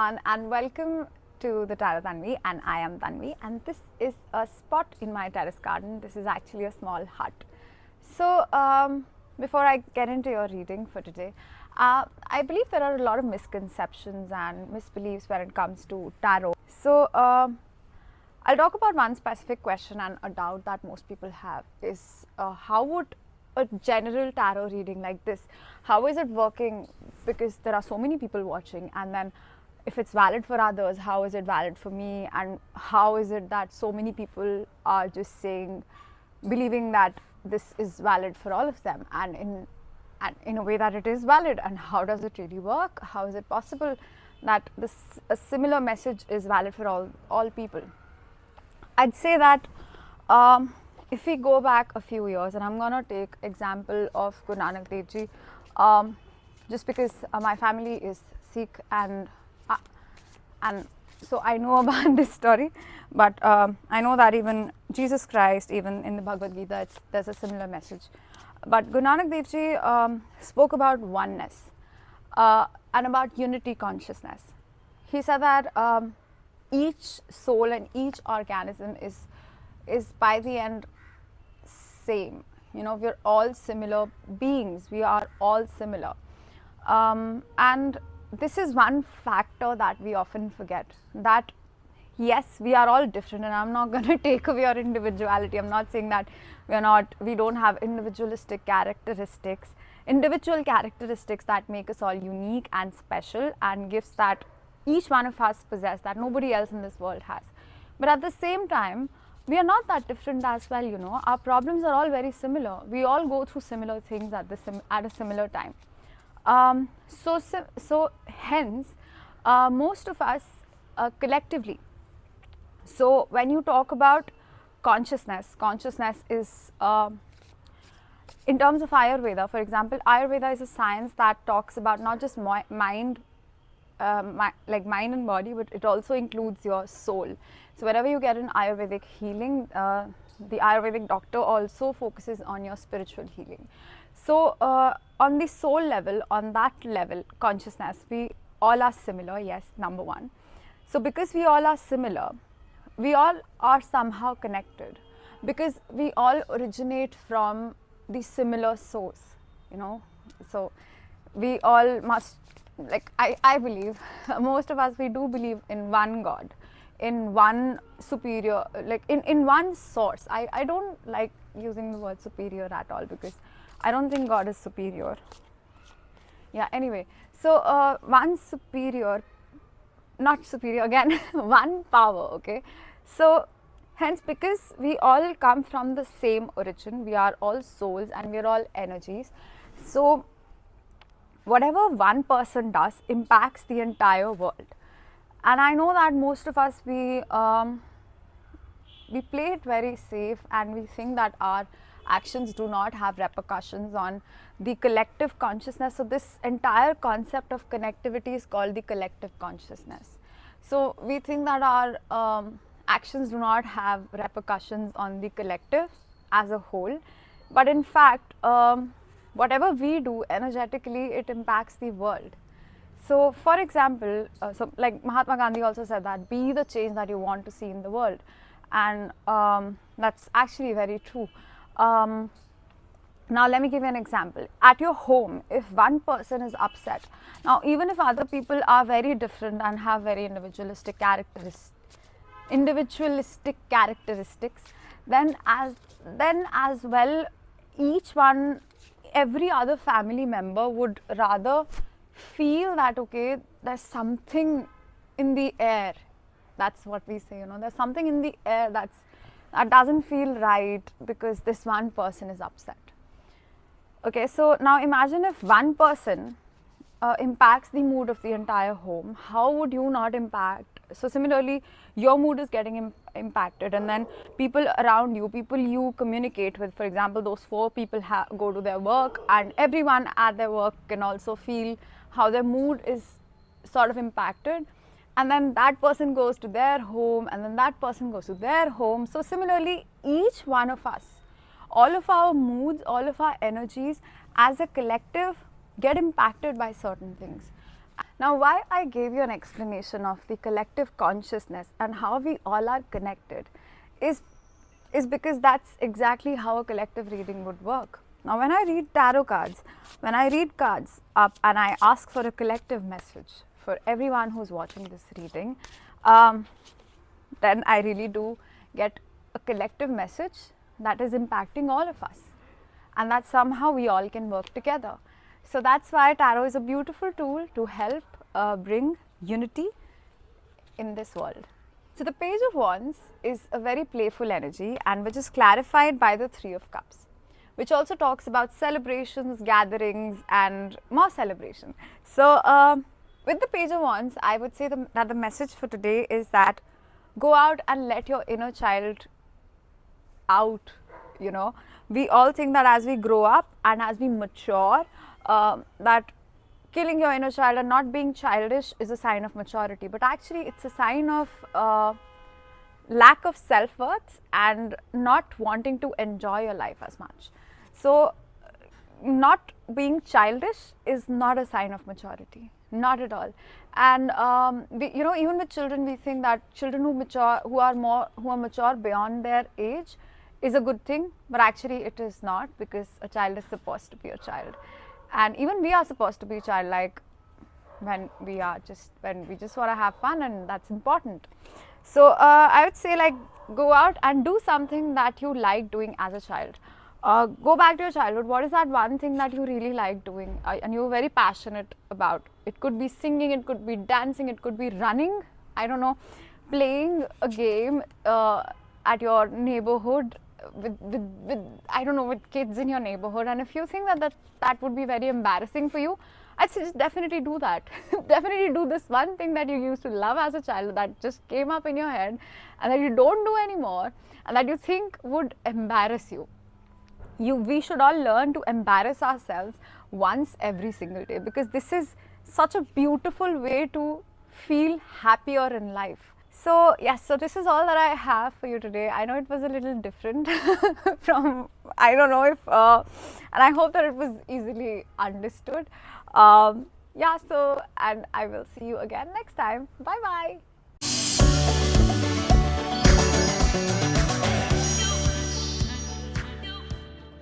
everyone, and welcome to the Tarot Tanvi, and I am Tanvi, and this is a spot in my terrace garden. This is actually a small hut. So before I get into your reading for today, I believe there are a lot of misconceptions and misbeliefs when it comes to tarot. So I'll talk about one specific question and a doubt that most people have is how would a general tarot reading like this, how is it working, because there are so many people watching, and then if it's valid for others, how is it valid for me, and how is it that so many people are just saying, believing that this is valid for all of them, and in a way that it is valid, and how does it really work, how is it possible that a similar message is valid for all people. I'd say that if we go back a few years, and I'm gonna take example of Guru Nanak Dev Ji, just because my family is Sikh, and so I know about this story, but I know that even Jesus Christ, even in the Bhagavad Gita, there's a similar message. But Guru Nanak Dev Ji spoke about oneness and about unity consciousness. He said that each soul and each organism is by the end same. You know, we're all similar beings. We are all similar, and this is one factor that we often forget. That yes, we are all different, and I'm not going to take away your individuality. I'm not saying that we don't have individualistic characteristics, individual characteristics that make us all unique and special, and gifts that each one of us possess that nobody else in this world has. But at the same time, we are not that different as well. You know, our problems are all very similar. We all go through similar things at a similar time. So hence, most of us collectively. So when you talk about consciousness is in terms of Ayurveda. For example, Ayurveda is a science that talks about not just mind, like mind and body, but it also includes your soul. So whenever you get an Ayurvedic healing, the Ayurvedic doctor also focuses on your spiritual healing. So on the soul level, on that level, consciousness, we all are similar, yes, number one. So because we all are similar, we all are somehow connected, because we all originate from the similar source, you know. So we all must, like I believe, most of us, we do believe in one God, in one superior, like in one source. I don't like using the word superior at all, because I don't think God is superior. Yeah, anyway, so one superior, not superior again, one power, okay. So hence, because we all come from the same origin, we are all souls and we are all energies. So whatever one person does impacts the entire world. And I know that most of us, we play it very safe, and we think that our actions do not have repercussions on the collective consciousness. So this entire concept of connectivity is called the collective consciousness. So we think that our actions do not have repercussions on the collective as a whole, but in fact, whatever we do energetically, it impacts the world. So for example, so like Mahatma Gandhi also said that be the change that you want to see in the world, and that's actually very true. Now let me give you an example. At your home, if one person is upset, now even if other people are very different and have very individualistic characteristics, then as well, every other family member would rather feel that, okay, there's something in the air. That's what we say, you know, there's something in the air that doesn't feel right because this one person is upset. Okay, so now imagine if one person impacts the mood of the entire home, how would you not impact? So similarly, your mood is getting impacted, and then people around you, people you communicate with, for example, those 4 people go to their work, and everyone at their work can also feel how their mood is sort of impacted, and then that person goes to their home, and then that person goes to their home. So similarly, each one of us, all of our moods, all of our energies as a collective get impacted by certain things. Now, why I gave you an explanation of the collective consciousness and how we all are connected is because that's exactly how a collective reading would work. Now, when I read tarot cards, when I read cards up and I ask for a collective message for everyone who's watching this reading, then I really do get a collective message that is impacting all of us, and that somehow we all can work together. So that's why tarot is a beautiful tool to help bring unity in this world. So the Page of Wands is a very playful energy, and which is clarified by the Three of Cups, which also talks about celebrations, gatherings, and more celebration. So with the Page of Wands, I would say that the message for today is that go out and let your inner child out. You know, we all think that as we grow up and as we mature, that killing your inner child and not being childish is a sign of maturity, but actually it's a sign of lack of self-worth and not wanting to enjoy your life as much. So not being childish is not a sign of maturity, not at all. And you know, even with children, we think that children who are mature beyond their age is a good thing, but actually it is not, because a child is supposed to be a child, and even we are supposed to be childlike when we just want to have fun, and that's important. So I would say, like, go out and do something that you like doing as a child. Go back to your childhood. What is that one thing that you really like doing and you're very passionate about? It could be singing, it could be dancing, it could be running, I don't know, playing a game at your neighborhood with I don't know, with kids in your neighborhood. And if you think that would be very embarrassing for you, I'd say just definitely do that. Definitely do this one thing that you used to love as a child, that just came up in your head and that you don't do anymore and that you think would embarrass you. We should all learn to embarrass ourselves once every single day, because this is such a beautiful way to feel happier in life. So yes, so this is all that I have for you today. I know it was a little different from, I don't know if, and I hope that it was easily understood. Yeah, so, and I will see you again next time. Bye bye.